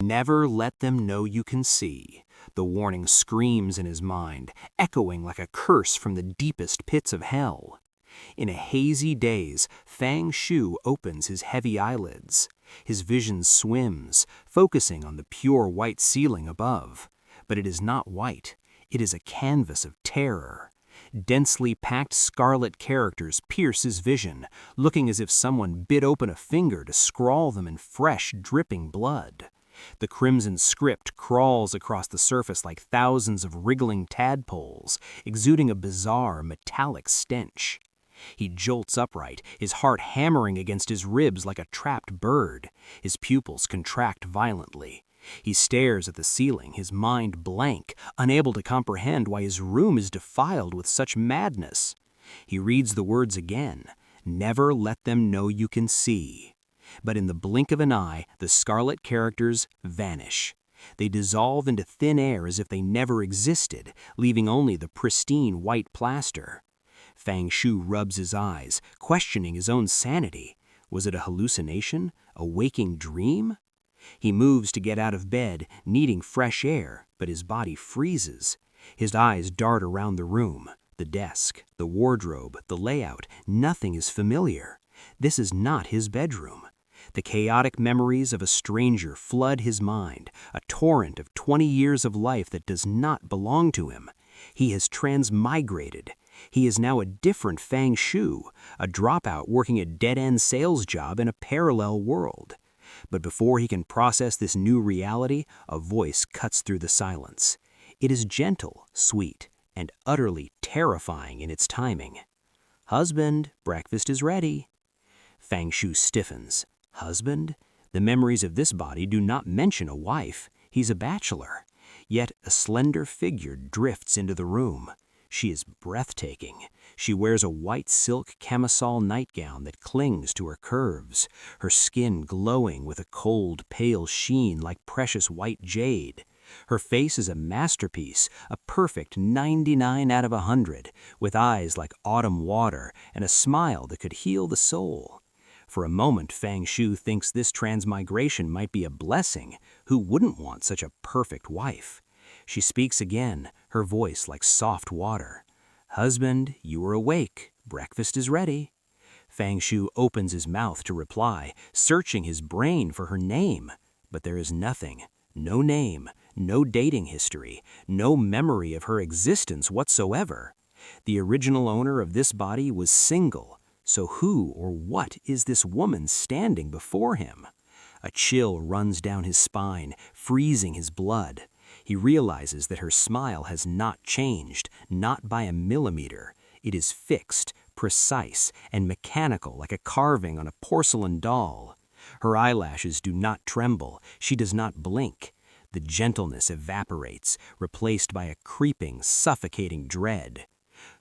Never let them know you can see. The warning screams in his mind, echoing like a curse from the deepest pits of hell. In a hazy daze, Fang Shu opens his heavy eyelids. His vision swims, focusing on the pure white ceiling above. But it is not white. It is a canvas of terror. Densely packed scarlet characters pierce his vision, looking as if someone bit open a finger to scrawl them in fresh, dripping blood. The crimson script crawls across the surface like thousands of wriggling tadpoles, exuding a bizarre, metallic stench. He jolts upright, his heart hammering against his ribs like a trapped bird. His pupils contract violently. He stares at the ceiling, his mind blank, unable to comprehend why his room is defiled with such madness. He reads the words again, "Never let them know you can see." But in the blink of an eye, the scarlet characters vanish. They dissolve into thin air as if they never existed, leaving only the pristine white plaster. Fang Shu rubs his eyes, questioning his own sanity. Was it a hallucination? A waking dream? He moves to get out of bed, needing fresh air, but his body freezes. His eyes dart around the room. The desk, the wardrobe, the layout, nothing is familiar. This is not his bedroom. The chaotic memories of a stranger flood his mind, a torrent of 20 years of life that does not belong to him. He has transmigrated. He is now a different Fang Shu, a dropout working a dead-end sales job in a parallel world. But before he can process this new reality, a voice cuts through the silence. It is gentle, sweet, and utterly terrifying in its timing. "Husband, breakfast is ready." Fang Shu stiffens. Husband? The memories of this body do not mention a wife. He's a bachelor. Yet a slender figure drifts into the room. She is breathtaking. She wears a white silk camisole nightgown that clings to her curves, her skin glowing with a cold, pale sheen like precious white jade. Her face is a masterpiece, a perfect 99 out of 100, with eyes like autumn water and a smile that could heal the soul. For a moment, Fang Shu thinks this transmigration might be a blessing. Who wouldn't want such a perfect wife? She speaks again, her voice like soft water. "Husband, you are awake. Breakfast is ready." Fang Shu opens his mouth to reply, searching his brain for her name. But there is nothing. No name, no dating history, no memory of her existence whatsoever. The original owner of this body was single. So who or what is this woman standing before him? A chill runs down his spine, freezing his blood. He realizes that her smile has not changed, not by a millimeter. It is fixed, precise, and mechanical like a carving on a porcelain doll. Her eyelashes do not tremble. She does not blink. The gentleness evaporates, replaced by a creeping, suffocating dread.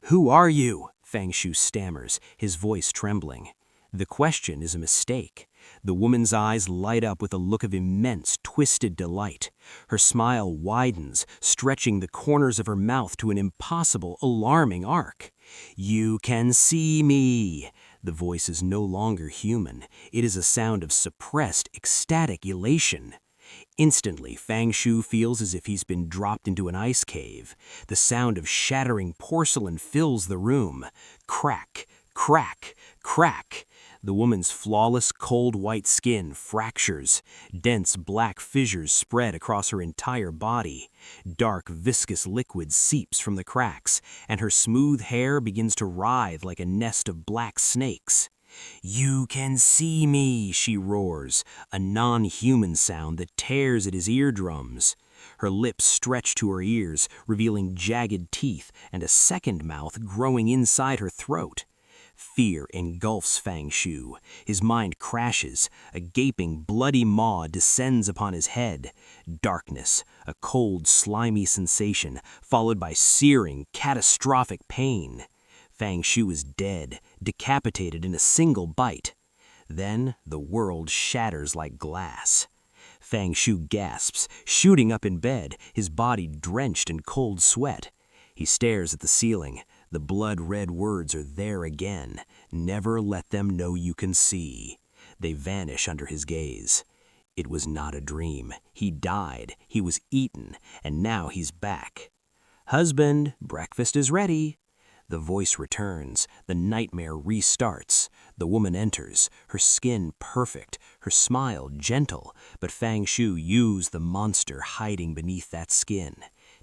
"Who are you?" Fang Shu stammers, his voice trembling. The question is a mistake. The woman's eyes light up with a look of immense, twisted delight. Her smile widens, stretching the corners of her mouth to an impossible, alarming arc. "You can see me." The voice is no longer human. It is a sound of suppressed, ecstatic elation. Instantly, Fang Shu feels as if he's been dropped into an ice cave. The sound of shattering porcelain fills the room. Crack, crack, crack. The woman's flawless, cold white skin fractures. Dense black fissures spread across her entire body. Dark, viscous liquid seeps from the cracks, and her smooth hair begins to writhe like a nest of black snakes. "You can see me," she roars, a non-human sound that tears at his eardrums. Her lips stretch to her ears, revealing jagged teeth and a second mouth growing inside her throat. Fear engulfs Fang Shu. His mind crashes. A gaping, bloody maw descends upon his head. Darkness, a cold, slimy sensation, followed by searing, catastrophic pain. Fang Shu is dead, decapitated in a single bite. Then the world shatters like glass. Fang Shu gasps, shooting up in bed, his body drenched in cold sweat. He stares at the ceiling. The blood-red words are there again. "Never let them know you can see." They vanish under his gaze. It was not a dream. He died, he was eaten, and now he's back. "Husband, breakfast is ready." The voice returns, the nightmare restarts. The woman enters, her skin perfect, her smile gentle, but Fang Shu used the monster hiding beneath that skin.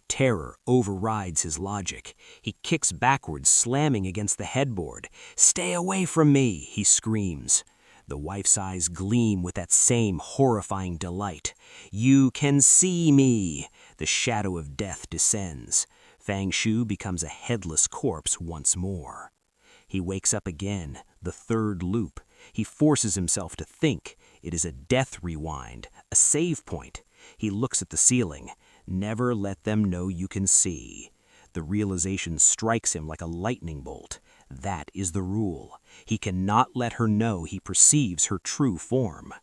Terror overrides his logic. He kicks backwards, slamming against the headboard. "Stay away from me," he screams. The wife's eyes gleam with that same horrifying delight. "You can see me." The shadow of death descends. Fang Shu becomes a headless corpse once more. He wakes up again, the third loop. He forces himself to think. It is a death rewind, a save point. He looks at the ceiling. Never let them know you can see. The realization strikes him like a lightning bolt. That is the rule. He cannot let her know he perceives her true form.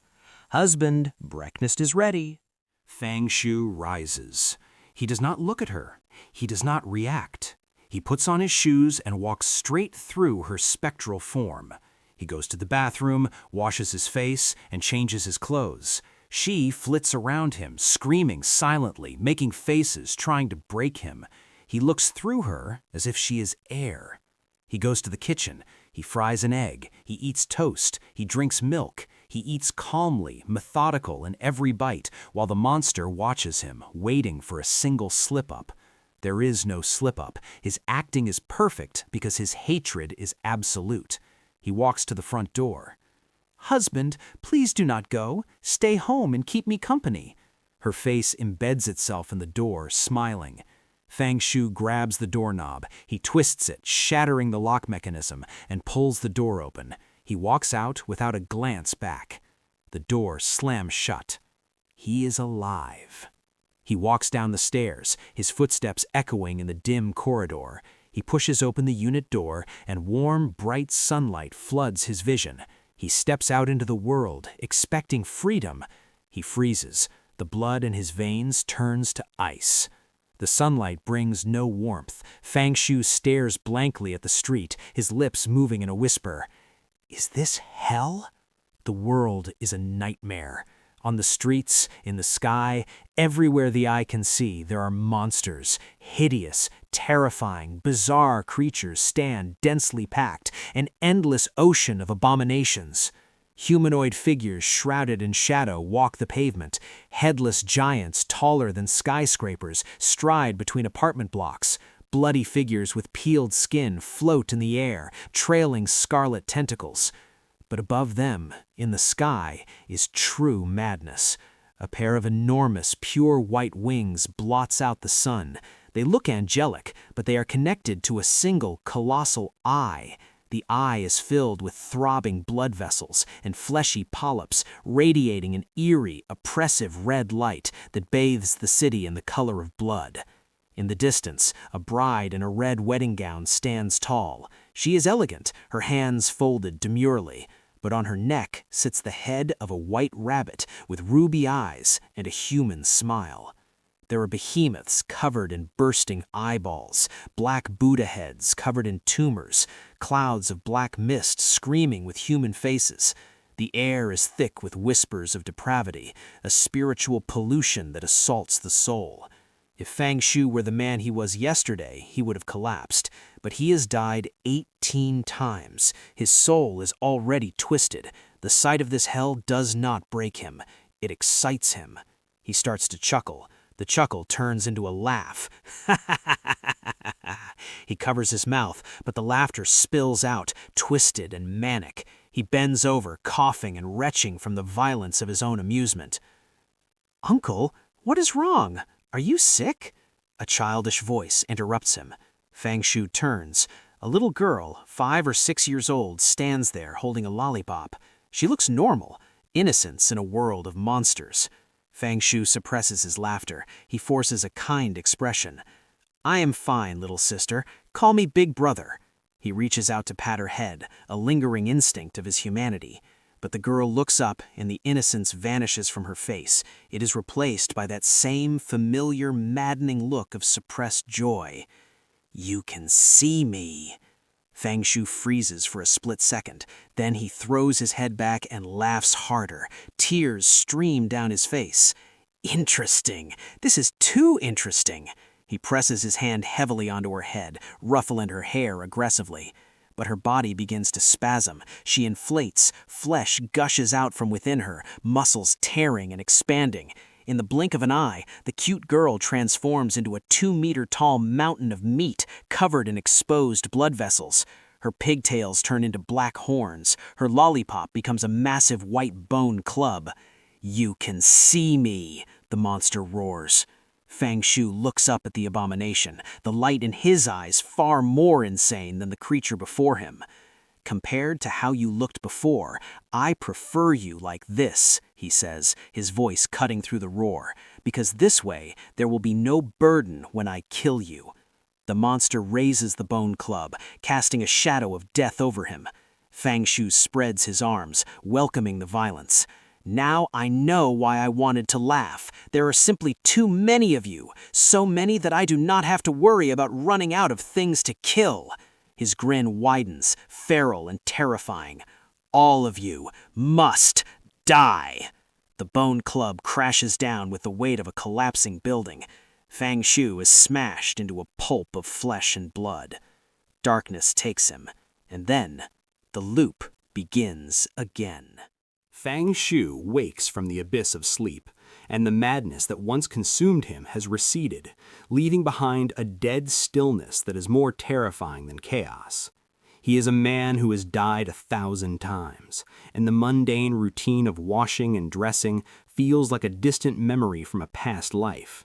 "Husband, breakfast is ready." Fang Shu rises. He does not look at her. He does not react. He puts on his shoes and walks straight through her spectral form. He goes to the bathroom, washes his face, and changes his clothes. She flits around him, screaming silently, making faces, trying to break him. He looks through her as if she is air. He goes to the kitchen. He fries an egg. He eats toast. He drinks milk. He eats calmly, methodical in every bite, while the monster watches him, waiting for a single slip-up. There is no slip-up. His acting is perfect because his hatred is absolute. He walks to the front door. "Husband, please do not go. Stay home and keep me company." Her face embeds itself in the door, smiling. Fang Shu grabs the doorknob. He twists it, shattering the lock mechanism, and pulls the door open. He walks out without a glance back. The door slams shut. He is alive. He walks down the stairs, his footsteps echoing in the dim corridor. He pushes open the unit door, and warm, bright sunlight floods his vision. He steps out into the world, expecting freedom. He freezes. The blood in his veins turns to ice. The sunlight brings no warmth. Fang Shu stares blankly at the street, his lips moving in a whisper. Is this hell? The world is a nightmare. On the streets, in the sky, everywhere the eye can see, there are monsters. Hideous, terrifying, bizarre creatures stand densely packed, an endless ocean of abominations. Humanoid figures shrouded in shadow walk the pavement. Headless giants taller than skyscrapers stride between apartment blocks. Bloody figures with peeled skin float in the air, trailing scarlet tentacles. But above them, in the sky, is true madness. A pair of enormous, pure white wings blots out the sun. They look angelic, but they are connected to a single, colossal eye. The eye is filled with throbbing blood vessels and fleshy polyps, radiating an eerie, oppressive red light that bathes the city in the color of blood. In the distance, a bride in a red wedding gown stands tall. She is elegant, her hands folded demurely, but on her neck sits the head of a white rabbit with ruby eyes and a human smile. There are behemoths covered in bursting eyeballs, black Buddha heads covered in tumors, clouds of black mist screaming with human faces. The air is thick with whispers of depravity, a spiritual pollution that assaults the soul. If Fang Shu were the man he was yesterday, he would have collapsed. But he has died 18 times. His soul is already twisted. The sight of this hell does not break him. It excites him. He starts to chuckle. The chuckle turns into a laugh. He covers his mouth, but the laughter spills out, twisted and manic. He bends over, coughing and retching from the violence of his own amusement. "Uncle, what is wrong? Are you sick?" A childish voice interrupts him. Fang Shu turns. A little girl, 5 or 6 years old, stands there holding a lollipop. She looks normal, innocence in a world of monsters. Fang Shu suppresses his laughter. He forces a kind expression. "I am fine, little sister. Call me Big Brother." He reaches out to pat her head, a lingering instinct of his humanity. But the girl looks up and the innocence vanishes from her face. It is replaced by that same familiar, maddening look of suppressed joy. "You can see me." Fang Shu freezes for a split second. Then he throws his head back and laughs harder. Tears stream down his face. Interesting. This is too interesting. He presses his hand heavily onto her head, ruffling her hair aggressively. But her body begins to spasm. She inflates. Flesh gushes out from within her, muscles tearing and expanding. In the blink of an eye, the cute girl transforms into a 2-meter-tall mountain of meat covered in exposed blood vessels. Her pigtails turn into black horns. Her lollipop becomes a massive white bone club. "You can see me," the monster roars. Fang Shu looks up at the abomination, the light in his eyes far more insane than the creature before him. "Compared to how you looked before, I prefer you like this," he says, his voice cutting through the roar, "because this way there will be no burden when I kill you." The monster raises the bone club, casting a shadow of death over him. Fang Shu spreads his arms, welcoming the violence. "Now I know why I wanted to laugh. There are simply too many of you, so many that I do not have to worry about running out of things to kill." His grin widens, feral and terrifying. "All of you must die." The bone club crashes down with the weight of a collapsing building. Fang Shu is smashed into a pulp of flesh and blood. Darkness takes him, and then the loop begins again. Fang Shu wakes from the abyss of sleep, and the madness that once consumed him has receded, leaving behind a dead stillness that is more terrifying than chaos. He is a man who has died 1,000 times, and the mundane routine of washing and dressing feels like a distant memory from a past life.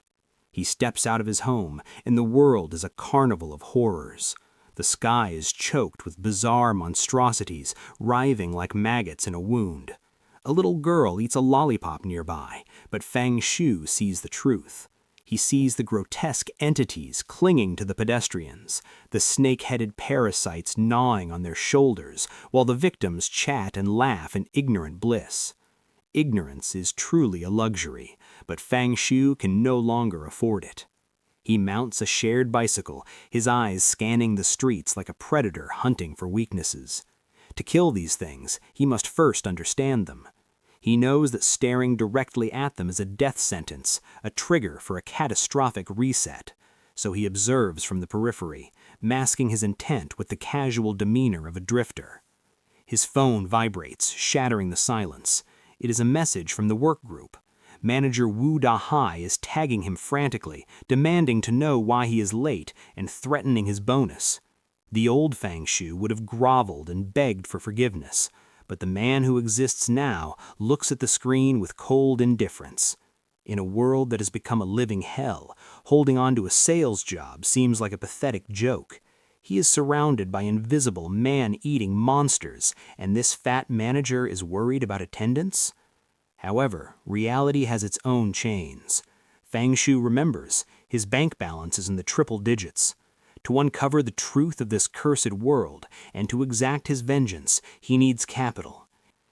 He steps out of his home, and the world is a carnival of horrors. The sky is choked with bizarre monstrosities, writhing like maggots in a wound. A little girl eats a lollipop nearby, but Fang Shu sees the truth. He sees the grotesque entities clinging to the pedestrians, the snake-headed parasites gnawing on their shoulders, while the victims chat and laugh in ignorant bliss. Ignorance is truly a luxury, but Fang Shu can no longer afford it. He mounts a shared bicycle, his eyes scanning the streets like a predator hunting for weaknesses. To kill these things, he must first understand them. He knows that staring directly at them is a death sentence, a trigger for a catastrophic reset. So he observes from the periphery, masking his intent with the casual demeanor of a drifter. His phone vibrates, shattering the silence. It is a message from the work group. Manager Wu Da-hai is tagging him frantically, demanding to know why he is late and threatening his bonus. The old Fang Shu would have groveled and begged for forgiveness, but the man who exists now looks at the screen with cold indifference. In a world that has become a living hell, holding on to a sales job seems like a pathetic joke. He is surrounded by invisible, man-eating monsters, and this fat manager is worried about attendance? However, reality has its own chains. Fang Shu remembers his bank balance is in the triple digits. To uncover the truth of this cursed world and to exact his vengeance, he needs capital.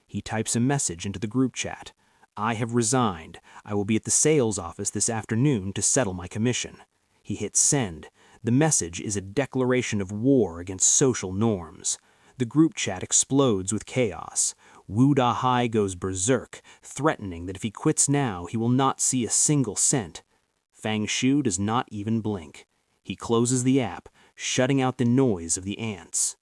He types a message into the group chat. "I have resigned. I will be at the sales office this afternoon to settle my commission." He hits send. The message is a declaration of war against social norms. The group chat explodes with chaos. Wu Da-hai goes berserk, threatening that if he quits now, he will not see a single cent. Fang Shu does not even blink. He closes the app, shutting out the noise of the ants.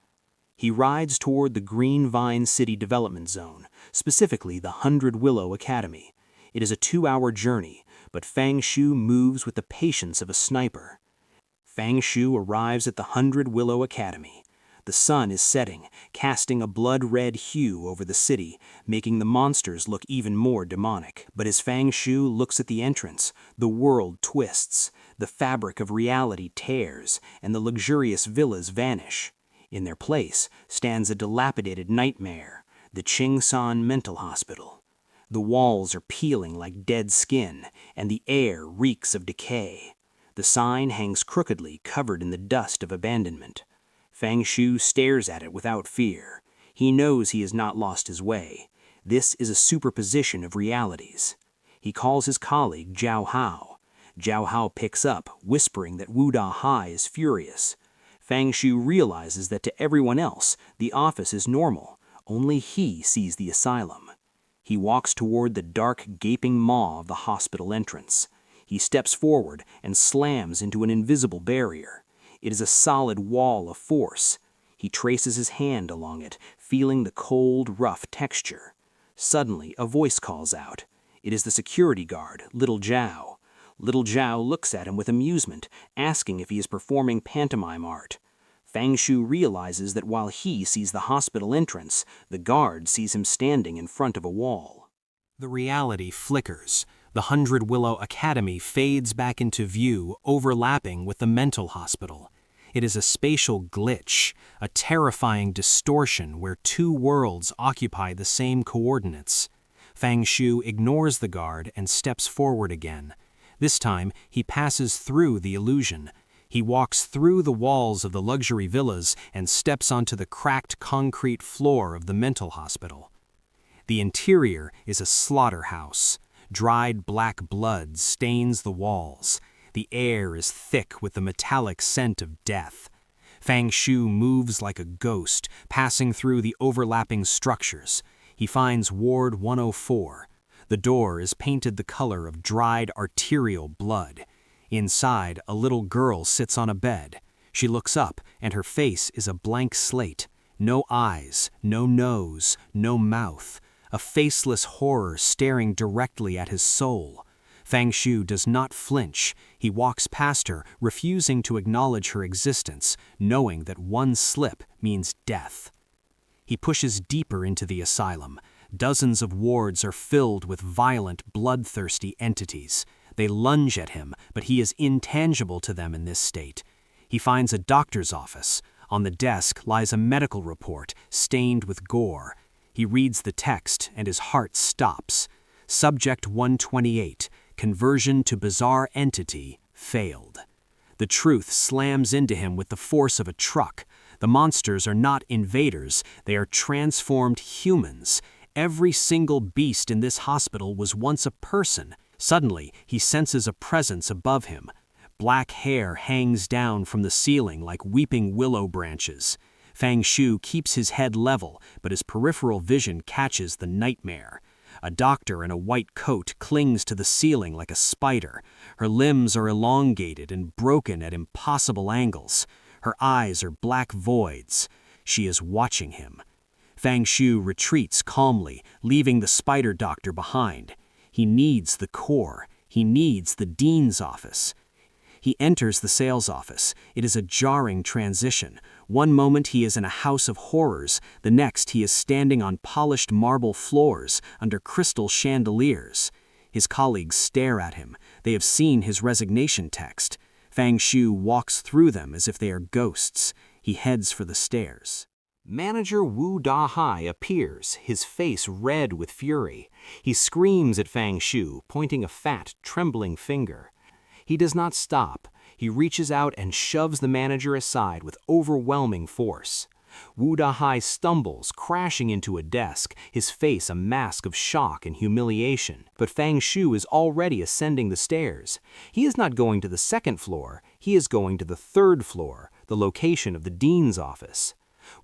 He rides toward the Green Vine City Development Zone, specifically the 100 Willow Academy. It is a 2-hour journey, but Fang Shu moves with the patience of a sniper. Fang Shu arrives at the 100 Willow Academy. The sun is setting, casting a blood-red hue over the city, making the monsters look even more demonic. But as Fang Shu looks at the entrance, the world twists, the fabric of reality tears, and the luxurious villas vanish. In their place stands a dilapidated nightmare, the Chingsan Mental Hospital. The walls are peeling like dead skin, and the air reeks of decay. The sign hangs crookedly, covered in the dust of abandonment. Fang Shu stares at it without fear. He knows he has not lost his way. This is a superposition of realities. He calls his colleague Jiao Hao. Jiao Hao picks up, whispering that Wu Da-hai is furious. Fang Shu realizes that to everyone else, the office is normal. Only he sees the asylum. He walks toward the dark, gaping maw of the hospital entrance. He steps forward and slams into an invisible barrier. It is a solid wall of force. He traces his hand along it, feeling the cold, rough texture. Suddenly, a voice calls out. It is the security guard, Little Zhao. Little Zhao looks at him with amusement, asking if he is performing pantomime art. Fang Shu realizes that while he sees the hospital entrance, the guard sees him standing in front of a wall. The reality flickers. The 100 Willow Academy fades back into view, overlapping with the mental hospital. It is a spatial glitch, a terrifying distortion where two worlds occupy the same coordinates. Fang Shu ignores the guard and steps forward again. This time, he passes through the illusion. He walks through the walls of the luxury villas and steps onto the cracked concrete floor of the mental hospital. The interior is a slaughterhouse. Dried black blood stains the walls. The air is thick with the metallic scent of death. Fang Shu moves like a ghost, passing through the overlapping structures. He finds Ward 104. The door is painted the color of dried arterial blood. Inside, a little girl sits on a bed. She looks up, and her face is a blank slate. No eyes, no nose, no mouth. A faceless horror staring directly at his soul. Fang Shu does not flinch. He walks past her, refusing to acknowledge her existence, knowing that one slip means death. He pushes deeper into the asylum. Dozens of wards are filled with violent, bloodthirsty entities. They lunge at him, but he is intangible to them in this state. He finds a doctor's office. On the desk lies a medical report, stained with gore. He reads the text, and his heart stops. Subject 128, conversion to bizarre entity, failed. The truth slams into him with the force of a truck. The monsters are not invaders, they are transformed humans. Every single beast in this hospital was once a person. Suddenly, he senses a presence above him. Black hair hangs down from the ceiling like weeping willow branches. Fang Shu keeps his head level, but his peripheral vision catches the nightmare. A doctor in a white coat clings to the ceiling like a spider. Her limbs are elongated and broken at impossible angles. Her eyes are black voids. She is watching him. Fang Shu retreats calmly, leaving the spider doctor behind. He needs the core. He needs the dean's office. He enters the sales office. It is a jarring transition. One moment he is in a house of horrors, the next he is standing on polished marble floors under crystal chandeliers. His colleagues stare at him. They have seen his resignation text. Fang Shu walks through them as if they are ghosts. He heads for the stairs. Manager Wu Dahai appears, his face red with fury. He screams at Fang Shu, pointing a fat, trembling finger. He does not stop. He reaches out and shoves the manager aside with overwhelming force. Wu Dahai stumbles, crashing into a desk, his face a mask of shock and humiliation. But Fang Shu is already ascending the stairs. He is not going to the second floor, he is going to the third floor, the location of the dean's office.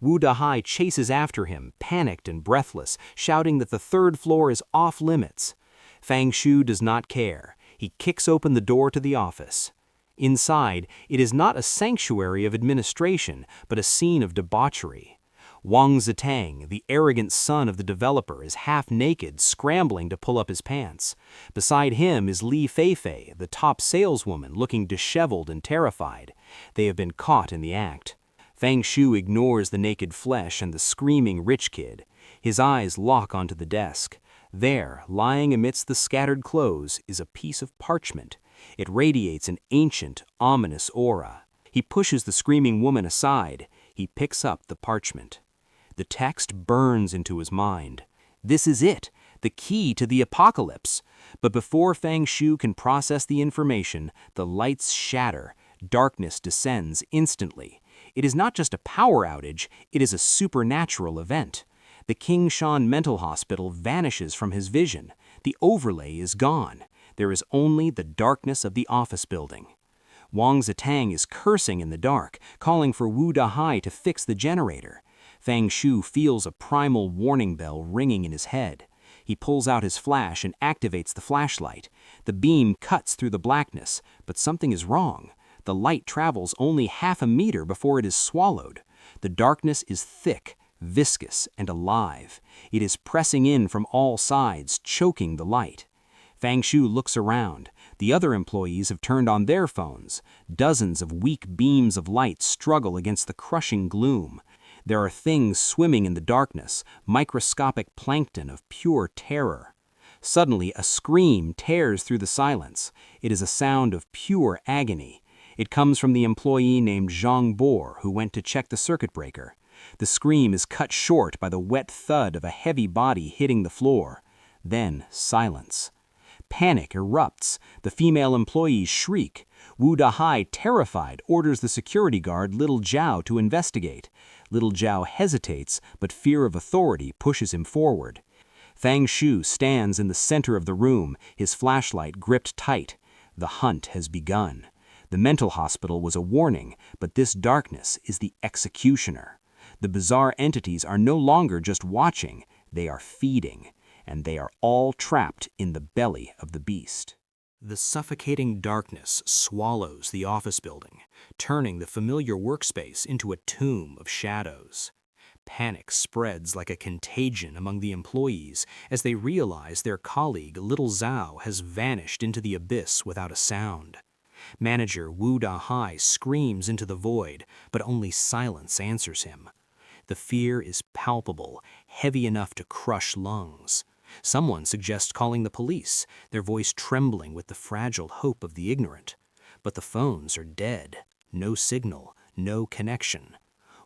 Wu Dahai chases after him, panicked and breathless, shouting that the third floor is off limits. Fang Shu does not care. He kicks open the door to the office. Inside, it is not a sanctuary of administration, but a scene of debauchery. Wang Zitang, the arrogant son of the developer, is half naked, scrambling to pull up his pants. Beside him is Li Feifei, the top saleswoman, looking disheveled and terrified. They have been caught in the act. Fang Shu ignores the naked flesh and the screaming rich kid. His eyes lock onto the desk. There, lying amidst the scattered clothes, is a piece of parchment. It radiates an ancient, ominous aura. He pushes the screaming woman aside. He picks up the parchment. The text burns into his mind. This is it, the key to the apocalypse. But before Fang Shu can process the information, the lights shatter. Darkness descends instantly. It is not just a power outage, it is a supernatural event. The King Shan Mental Hospital vanishes from his vision. The overlay is gone. There is only the darkness of the office building. Wang Zitang is cursing in the dark, calling for Wu Dahai to fix the generator. Fang Shu feels a primal warning bell ringing in his head. He pulls out his flash and activates the flashlight. The beam cuts through the blackness, but something is wrong. The light travels only half a meter before it is swallowed. The darkness is thick, viscous, and alive. It is pressing in from all sides, choking the light. Fang Shu looks around. The other employees have turned on their phones. Dozens of weak beams of light struggle against the crushing gloom. There are things swimming in the darkness, microscopic plankton of pure terror. Suddenly, a scream tears through the silence. It is a sound of pure agony. It comes from the employee named Zhang Bo, who went to check the circuit breaker. The scream is cut short by the wet thud of a heavy body hitting the floor. Then, silence. Panic erupts. The female employees shriek. Wu Dahai, terrified, orders the security guard Little Zhao to investigate. Little Zhao hesitates, but fear of authority pushes him forward. Fang Shu stands in the center of the room, his flashlight gripped tight. The hunt has begun. The mental hospital was a warning, but this darkness is the executioner. The bizarre entities are no longer just watching, they are feeding. And they are all trapped in the belly of the beast. The suffocating darkness swallows the office building, turning the familiar workspace into a tomb of shadows. Panic spreads like a contagion among the employees as they realize their colleague Little Zhao has vanished into the abyss without a sound. Manager Wu Dahai screams into the void, but only silence answers him. The fear is palpable, heavy enough to crush lungs. Someone suggests calling the police, their voice trembling with the fragile hope of the ignorant. But the phones are dead. No signal, no connection.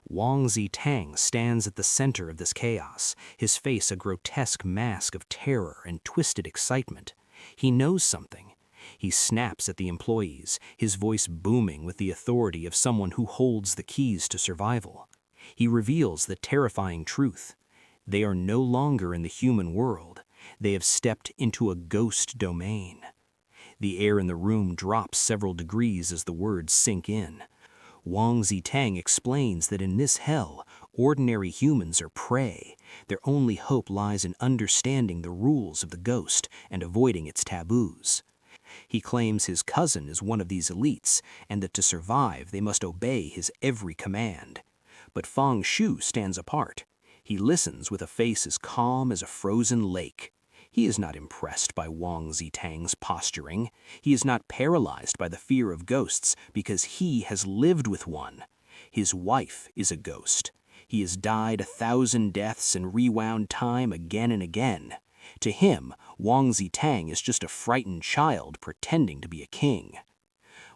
Wang Zitang stands at the center of this chaos, his face a grotesque mask of terror and twisted excitement. He knows something. He snaps at the employees, his voice booming with the authority of someone who holds the keys to survival. He reveals the terrifying truth. They are no longer in the human world. They have stepped into a ghost domain. The air in the room drops several degrees as the words sink in. Wang Zitang explains that in this hell, ordinary humans are prey. Their only hope lies in understanding the rules of the ghost and avoiding its taboos. He claims his cousin is one of these elites, and that to survive they must obey his every command. But Fang Shu stands apart. He listens with a face as calm as a frozen lake. He is not impressed by Wang Zitang's posturing. He is not paralyzed by the fear of ghosts because he has lived with one. His wife is a ghost. He has died 1,000 deaths and rewound time again and again. To him, Wang Zitang is just a frightened child pretending to be a king.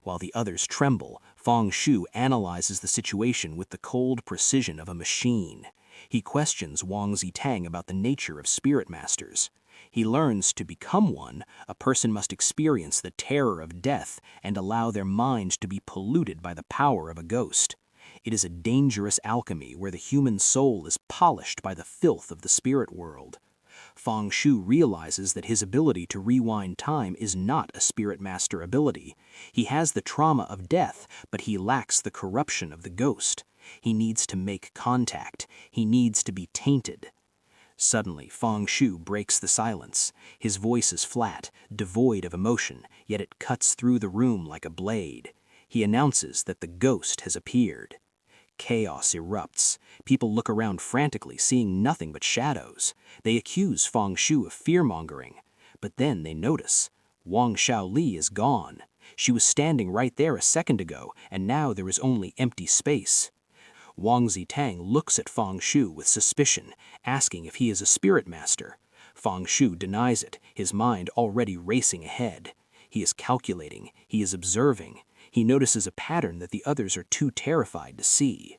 While the others tremble, Fang Shu analyzes the situation with the cold precision of a machine. He questions Wang Zitang about the nature of spirit masters. He learns to become one, a person must experience the terror of death and allow their mind to be polluted by the power of a ghost. It is a dangerous alchemy where the human soul is polished by the filth of the spirit world. Fang Shu realizes that his ability to rewind time is not a spirit master ability. He has the trauma of death, but he lacks the corruption of the ghost. He needs to make contact. He needs to be tainted. Suddenly, Fang Shu breaks the silence. His voice is flat, devoid of emotion, yet it cuts through the room like a blade. He announces that the ghost has appeared. Chaos erupts. People look around frantically, seeing nothing but shadows. They accuse Fang Shu of fear-mongering. But then they notice. Wang Xiaoli is gone. She was standing right there a second ago, and now there is only empty space. Wang Zitang looks at Fang Shu with suspicion, asking if he is a spirit master. Fang Shu denies it, his mind already racing ahead. He is calculating, he is observing. He notices a pattern that the others are too terrified to see.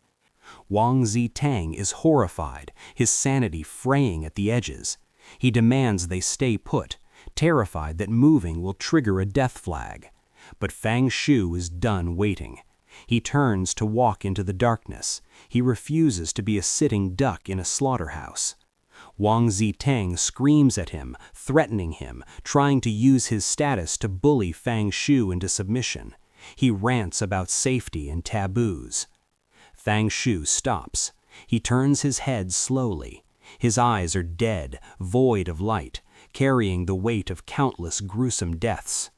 Wang Zitang is horrified, his sanity fraying at the edges. He demands they stay put, terrified that moving will trigger a death flag. But Fang Shu is done waiting. He turns to walk into the darkness. He refuses to be a sitting duck in a slaughterhouse. Wang Zitang screams at him, threatening him, trying to use his status to bully Fang Shu into submission. He rants about safety and taboos. Fang Shu stops. He turns his head slowly. His eyes are dead, void of light, carrying the weight of countless gruesome deaths.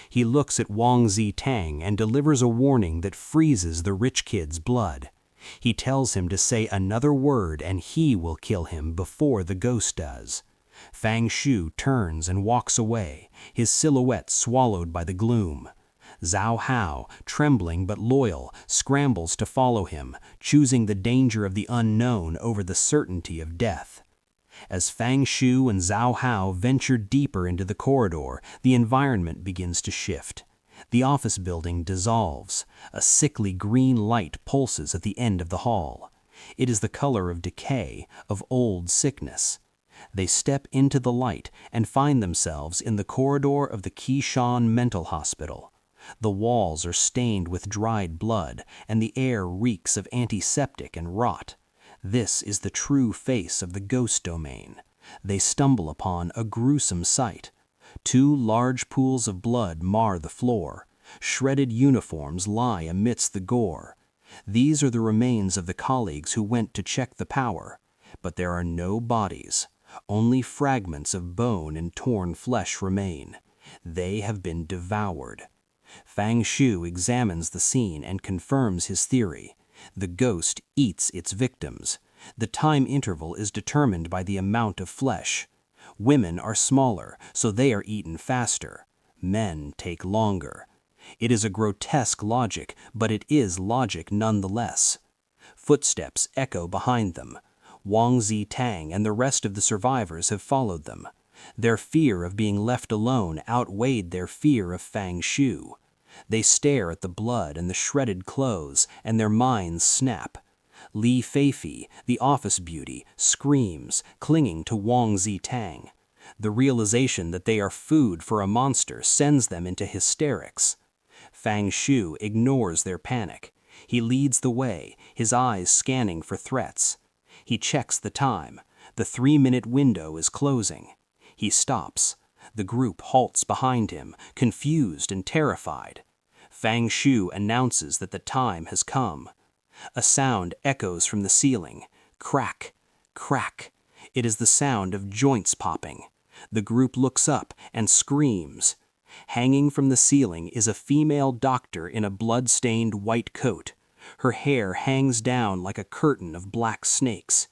He looks at Wang Zitang and delivers a warning that freezes the rich kid's blood. He tells him to say another word and he will kill him before the ghost does. Fang Shu turns and walks away, his silhouette swallowed by the gloom. Zhao Hao, trembling but loyal, scrambles to follow him, choosing the danger of the unknown over the certainty of death. As Fang Shu and Zhao Hao venture deeper into the corridor, the environment begins to shift. The office building dissolves. A sickly green light pulses at the end of the hall. It is the color of decay, of old sickness. They step into the light and find themselves in the corridor of the Qishan Mental Hospital. The walls are stained with dried blood, and the air reeks of antiseptic and rot. This is the true face of the ghost domain. They stumble upon a gruesome sight. 2 large pools of blood mar the floor. Shredded uniforms lie amidst the gore. These are the remains of the colleagues who went to check the power. But there are no bodies. Only fragments of bone and torn flesh remain. They have been devoured. Fang Shu examines the scene and confirms his theory. The ghost eats its victims. The time interval is determined by the amount of flesh. Women are smaller, so they are eaten faster. Men take longer. It is a grotesque logic, but it is logic nonetheless. Footsteps echo behind them. Wang Zitang and the rest of the survivors have followed them. Their fear of being left alone outweighed their fear of Fang Shu. They stare at the blood and the shredded clothes, and their minds snap. Li Feifei, the office beauty, screams, clinging to Wang Zitang. The realization that they are food for a monster sends them into hysterics. Fang Shu ignores their panic. He leads the way, his eyes scanning for threats. He checks the time. The 3-minute window is closing. He stops. The group halts behind him, confused and terrified. Fang Shu announces that the time has come. A sound echoes from the ceiling. Crack, crack. It is the sound of joints popping. The group looks up and screams. Hanging from the ceiling is a female doctor in a blood-stained white coat. Her hair hangs down like a curtain of black snakes.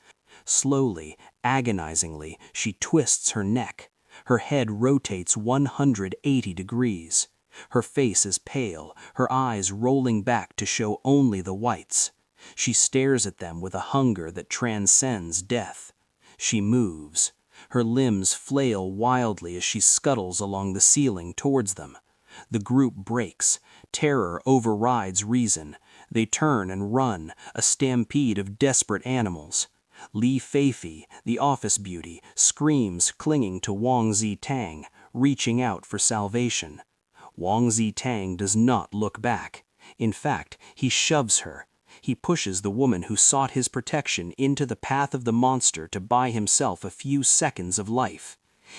Slowly, agonizingly, she twists her neck. Her head rotates 180 degrees. Her face is pale, her eyes rolling back to show only the whites. She stares at them with a hunger that transcends death. She moves. Her limbs flail wildly as she scuttles along the ceiling towards them. The group breaks. Terror overrides reason. They turn and run, a stampede of desperate animals. Li Feifei, the office beauty, screams, clinging to Wang Zitang, reaching out for salvation. Wang Zitang does not look back. In fact, he shoves her. He pushes the woman who sought his protection into the path of the monster to buy himself a few seconds of life.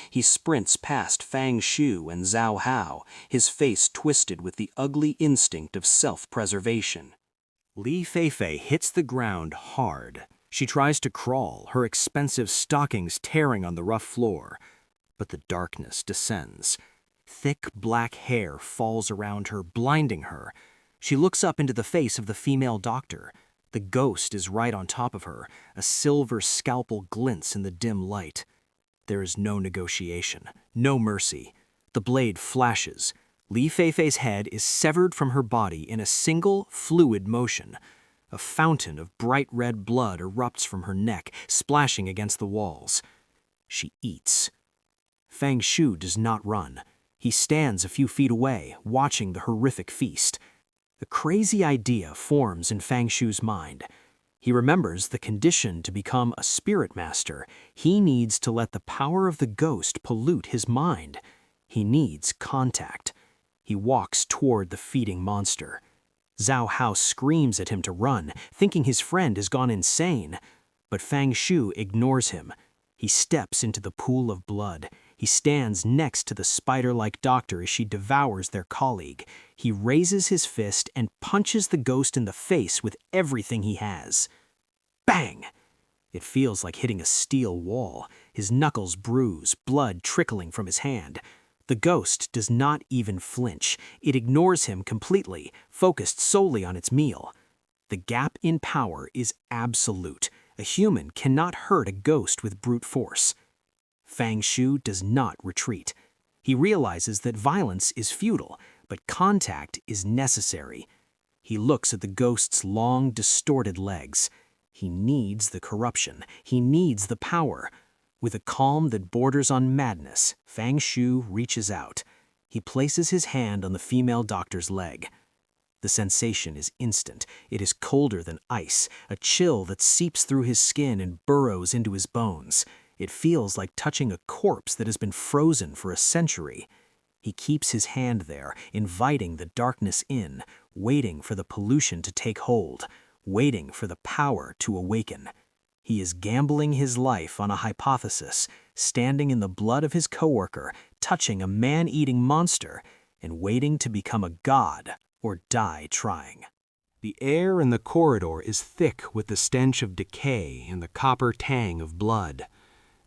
He sprints past Fang Shu and Zhao Hao, his face twisted with the ugly instinct of self-preservation. Li Feifei hits the ground hard. She tries to crawl, her expensive stockings tearing on the rough floor. But the darkness descends. Thick black hair falls around her, blinding her. She looks up into the face of the female doctor. The ghost is right on top of her. A silver scalpel glints in the dim light. There is no negotiation, no mercy. The blade flashes. Li Feifei's head is severed from her body in a single, fluid motion. A fountain of bright red blood erupts from her neck, splashing against the walls. She eats. Fang Shu does not run. He stands a few feet away, watching the horrific feast. A crazy idea forms in Fang Shu's mind. He remembers the condition to become a spirit master. He needs to let the power of the ghost pollute his mind. He needs contact. He walks toward the feeding monster. Zhao Hao screams at him to run, thinking his friend has gone insane. But Fang Shu ignores him. He steps into the pool of blood. He stands next to the spider-like doctor as she devours their colleague. He raises his fist and punches the ghost in the face with everything he has. Bang! It feels like hitting a steel wall. His knuckles bruise, blood trickling from his hand. The ghost does not even flinch. It ignores him completely, focused solely on its meal. The gap in power is absolute. A human cannot hurt a ghost with brute force. Fang Shu does not retreat. He realizes that violence is futile, but contact is necessary. He looks at the ghost's long, distorted legs. He needs the corruption. He needs the power. With a calm that borders on madness, Fang Shu reaches out. He places his hand on the female doctor's leg. The sensation is instant. It is colder than ice, a chill that seeps through his skin and burrows into his bones. It feels like touching a corpse that has been frozen for a century. He keeps his hand there, inviting the darkness in, waiting for the pollution to take hold, waiting for the power to awaken. He is gambling his life on a hypothesis, standing in the blood of his coworker, touching a man-eating monster, and waiting to become a god or die trying. The air in the corridor is thick with the stench of decay and the copper tang of blood.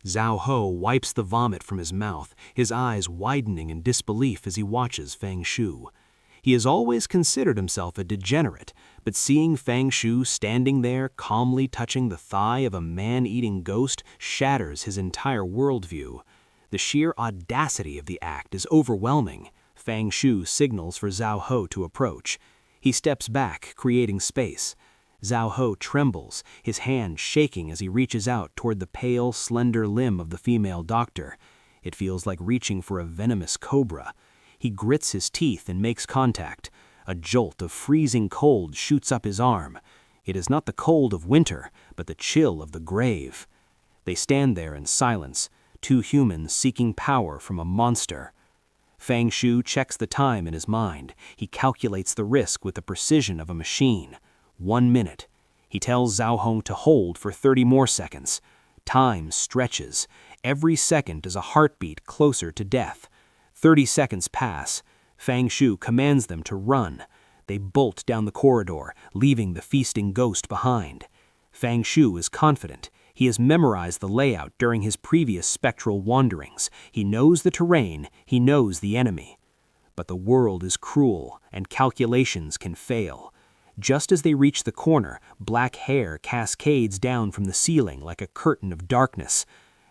Zhao Ho wipes the vomit from his mouth, his eyes widening in disbelief as he watches Fang Shu. He has always considered himself a degenerate, but seeing Fang Shu standing there calmly touching the thigh of a man-eating ghost shatters his entire worldview. The sheer audacity of the act is overwhelming. Fang Shu signals for Zhao Ho to approach. He steps back, creating space. Zhao Ho trembles, his hand shaking as he reaches out toward the pale, slender limb of the female doctor. It feels like reaching for a venomous cobra. He grits his teeth and makes contact. A jolt of freezing cold shoots up his arm. It is not the cold of winter, but the chill of the grave. They stand there in silence, two humans seeking power from a monster. Fang Shu checks the time in his mind. He calculates the risk with the precision of a machine. 1 minute. He tells Zhao Hong to hold for 30 more seconds. Time stretches. Every second is a heartbeat closer to death. 30 seconds pass. Fang Shu commands them to run. They bolt down the corridor, leaving the feasting ghost behind. Fang Shu is confident. He has memorized the layout during his previous spectral wanderings. He knows the terrain. He knows the enemy. But the world is cruel, and calculations can fail. Just as they reach the corner, black hair cascades down from the ceiling like a curtain of darkness.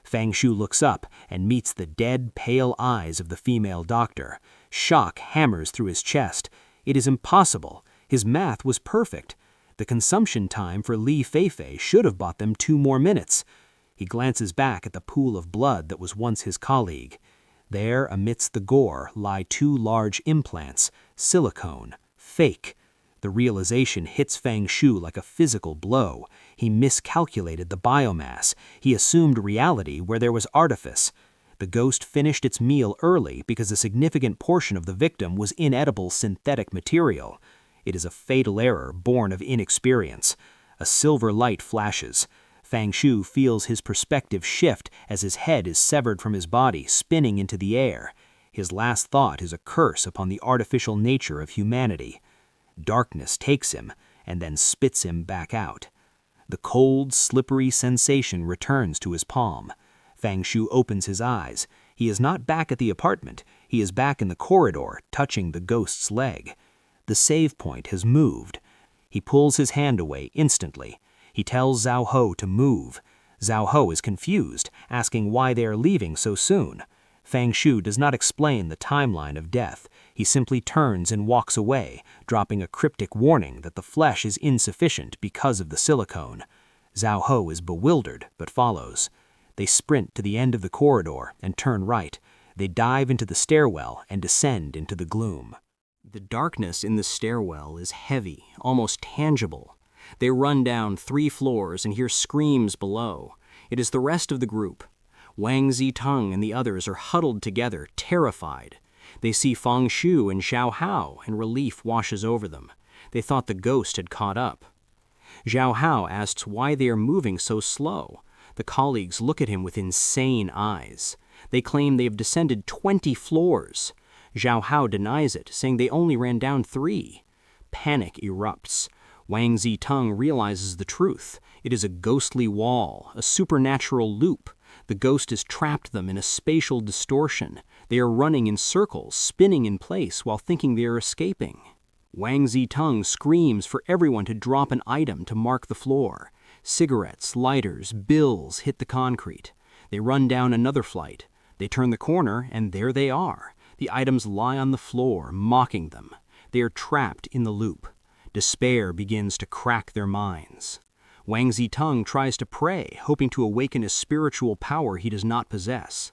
Fang Shu looks up and meets the dead, pale eyes of the female doctor. Shock hammers through his chest. It is impossible. His math was perfect. The consumption time for Li Feifei should have bought them 2 more minutes. He glances back at the pool of blood that was once his colleague. There, amidst the gore, lie 2 large implants, silicone, fake. The realization hits Fang Shu like a physical blow. He miscalculated the biomass. He assumed reality where there was artifice. The ghost finished its meal early because a significant portion of the victim was inedible synthetic material. It is a fatal error born of inexperience. A silver light flashes. Fang Shu feels his perspective shift as his head is severed from his body, spinning into the air. His last thought is a curse upon the artificial nature of humanity. Darkness takes him and then spits him back out. The cold, slippery sensation returns to his palm. Fang Shu opens his eyes. He is not back at the apartment. He is back in the corridor, touching the ghost's leg. The save point has moved. He pulls his hand away instantly. He tells Zhao Ho to move. Zhao Ho is confused, asking why they are leaving so soon. Fang Shu does not explain the timeline of death. He simply turns and walks away, dropping a cryptic warning that the flesh is insufficient because of the silicone. Zhao Ho is bewildered, but follows. They sprint to the end of the corridor and turn right. They dive into the stairwell and descend into the gloom. The darkness in the stairwell is heavy, almost tangible. They run down 3 floors and hear screams below. It is the rest of the group. Wang Ziteng and the others are huddled together, terrified. They see Fang Shu and Xiao Hao, and relief washes over them. They thought the ghost had caught up. Xiao Hao asks why they are moving so slow. The colleagues look at him with insane eyes. They claim they have descended 20 floors. Zhao Hao denies it, saying they only ran down 3. Panic erupts. Wang Ziteng realizes the truth. It is a ghostly wall, a supernatural loop. The ghost has trapped them in a spatial distortion. They are running in circles, spinning in place while thinking they are escaping. Wang Ziteng screams for everyone to drop an item to mark the floor. Cigarettes, lighters, bills hit the concrete. They run down another flight. They turn the corner, and there they are. The items lie on the floor, mocking them. They are trapped in the loop. Despair begins to crack their minds. Wang Ziteng tries to pray, hoping to awaken a spiritual power he does not possess.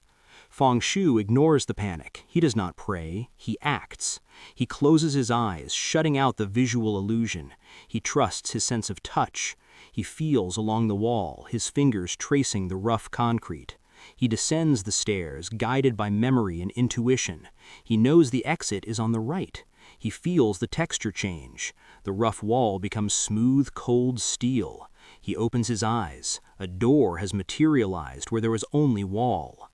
Feng Shu ignores the panic. He does not pray, he acts. He closes his eyes, shutting out the visual illusion. He trusts his sense of touch. He feels along the wall, his fingers tracing the rough concrete. He descends the stairs, guided by memory and intuition. He knows the exit is on the right. He feels the texture change. The rough wall becomes smooth, cold steel. He opens his eyes. A door has materialized where there was only wall.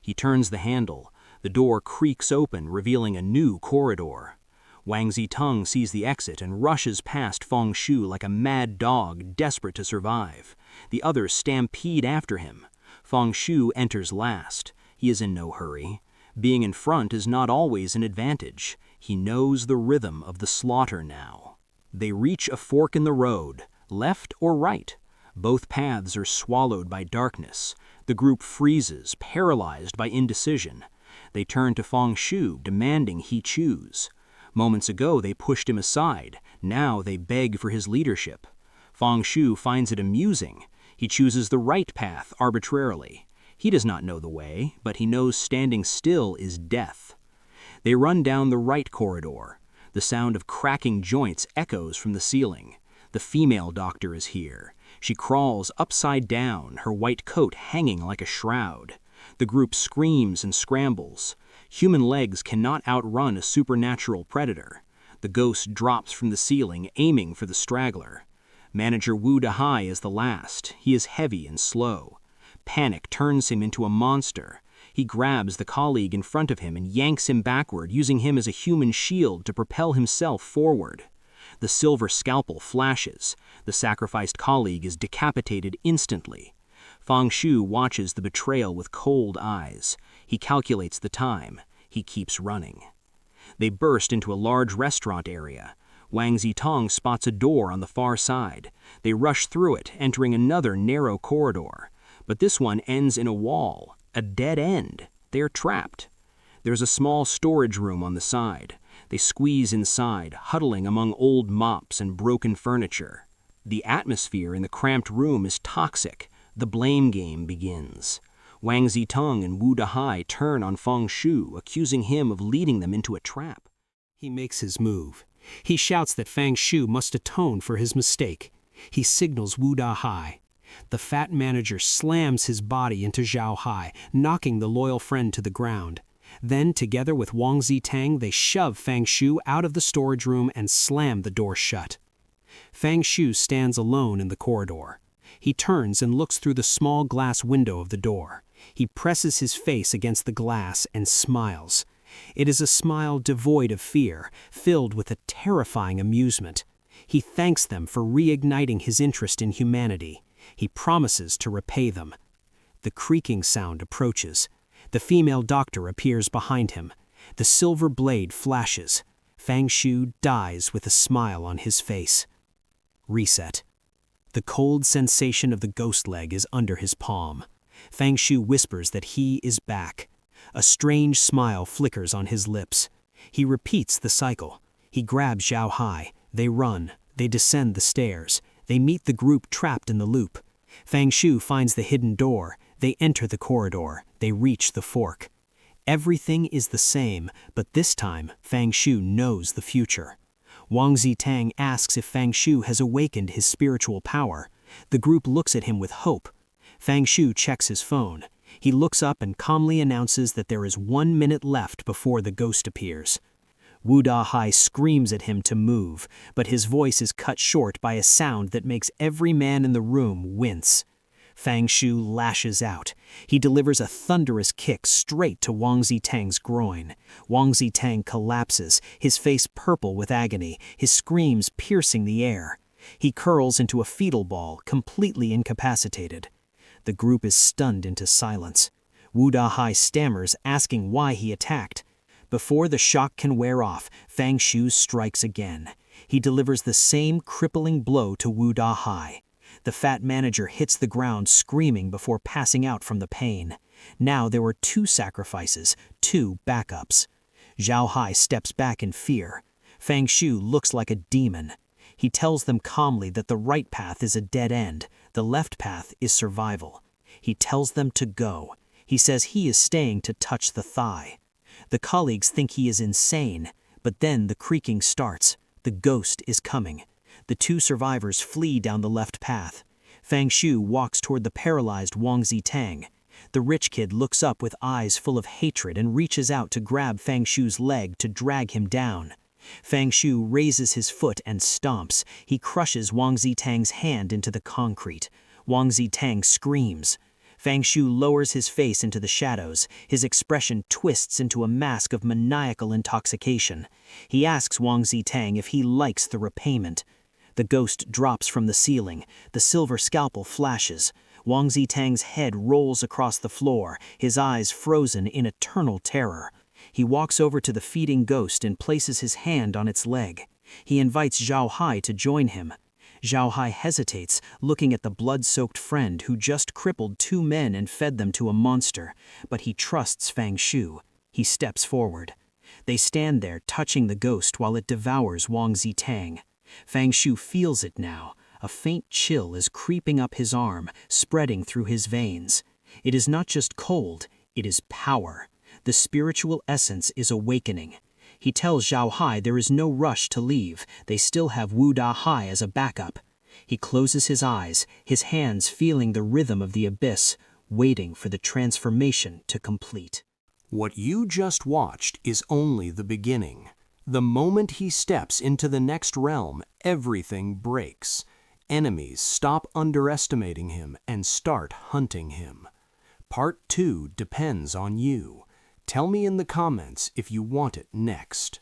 He turns the handle. The door creaks open, revealing a new corridor. Wang Ziteng sees the exit and rushes past Feng Shu like a mad dog desperate to survive. The others stampede after him. Feng Shu enters last. He is in no hurry. Being in front is not always an advantage. He knows the rhythm of the slaughter now. They reach a fork in the road, left or right. Both paths are swallowed by darkness. The group freezes, paralyzed by indecision. They turn to Feng Shu, demanding he choose. Moments ago they pushed him aside. Now they beg for his leadership. Feng Shu finds it amusing. He chooses the right path arbitrarily. He does not know the way, but he knows standing still is death. They run down the right corridor. The sound of cracking joints echoes from the ceiling. The female doctor is here. She crawls upside down, her white coat hanging like a shroud. The group screams and scrambles. Human legs cannot outrun a supernatural predator. The ghost drops from the ceiling, aiming for the straggler. Manager Wu Dahai is the last. He is heavy and slow. Panic turns him into a monster. He grabs the colleague in front of him and yanks him backward, using him as a human shield to propel himself forward. The silver scalpel flashes. The sacrificed colleague is decapitated instantly. Feng Shu watches the betrayal with cold eyes. He calculates the time. He keeps running. They burst into a large restaurant area. Wang Ziteng spots a door on the far side. They rush through it, entering another narrow corridor. But this one ends in a wall, a dead end. They are trapped. There's a small storage room on the side. They squeeze inside, huddling among old mops and broken furniture. The atmosphere in the cramped room is toxic. The blame game begins. Wang Ziteng and Wu Dahai turn on Feng Shu, accusing him of leading them into a trap. He makes his move. He shouts that Feng Shu must atone for his mistake. He signals Wu Dahai. The fat manager slams his body into Zhao Hai, knocking the loyal friend to the ground. Then, together with Wang Ziteng, they shove Feng Shu out of the storage room and slam the door shut. Feng Shu stands alone in the corridor. He turns and looks through the small glass window of the door. He presses his face against the glass and smiles. It is a smile devoid of fear, filled with a terrifying amusement. He thanks them for reigniting his interest in humanity. He promises to repay them. The creaking sound approaches. The female doctor appears behind him. The silver blade flashes. Feng Shu dies with a smile on his face. Reset. The cold sensation of the ghost leg is under his palm. Feng Shu whispers that he is back. A strange smile flickers on his lips. He repeats the cycle. He grabs Zhao Hai. They run. They descend the stairs. They meet the group trapped in the loop. Feng Shu finds the hidden door. They enter the corridor. They reach the fork. Everything is the same, but this time Feng Shu knows the future. Wang Ziteng asks if Feng Shu has awakened his spiritual power. The group looks at him with hope. Feng Shu checks his phone. He looks up and calmly announces that there is 1 minute left before the ghost appears. Wu Dahai screams at him to move, but his voice is cut short by a sound that makes every man in the room wince. Fang Shu lashes out. He delivers a thunderous kick straight to Wang Zitang's groin. Wang Zitang collapses, his face purple with agony, his screams piercing the air. He curls into a fetal ball, completely incapacitated. The group is stunned into silence. Wu Dahai stammers, asking why he attacked. Before the shock can wear off, Fang Shu strikes again. He delivers the same crippling blow to Wu Dahai. The fat manager hits the ground screaming before passing out from the pain. Now there were 2 sacrifices, 2 backups. Zhao Hai steps back in fear. Fang Shu looks like a demon. He tells them calmly that the right path is a dead end, the left path is survival. He tells them to go. He says he is staying to touch the thigh. The colleagues think he is insane, but then the creaking starts. The ghost is coming. The 2 survivors flee down the left path. Fang Shu walks toward the paralyzed Wang Zitang. The rich kid looks up with eyes full of hatred and reaches out to grab Fang Shu's leg to drag him down. Fang Shu raises his foot and stomps. He crushes Wang Zitang's hand into the concrete. Wang Zitang screams. Fang Shu lowers his face into the shadows. His expression twists into a mask of maniacal intoxication. He asks Wang Zitang if he likes the repayment. The ghost drops from the ceiling. The silver scalpel flashes. Wang Zitang's head rolls across the floor, his eyes frozen in eternal terror. He walks over to the feeding ghost and places his hand on its leg. He invites Zhao Hai to join him. Zhao Hai hesitates, looking at the blood-soaked friend who just crippled 2 men and fed them to a monster, but he trusts Fang Shu. He steps forward. They stand there, touching the ghost while it devours Wang Zitang. Fang Shu feels it now. A faint chill is creeping up his arm, spreading through his veins. It is not just cold, it is power. The spiritual essence is awakening. He tells Zhao Hai there is no rush to leave. They still have Wu Dahai as a backup. He closes his eyes, his hands feeling the rhythm of the abyss, waiting for the transformation to complete. What you just watched is only the beginning. The moment he steps into the next realm, everything breaks. Enemies stop underestimating him and start hunting him. Part 2 depends on you. Tell me in the comments if you want it next.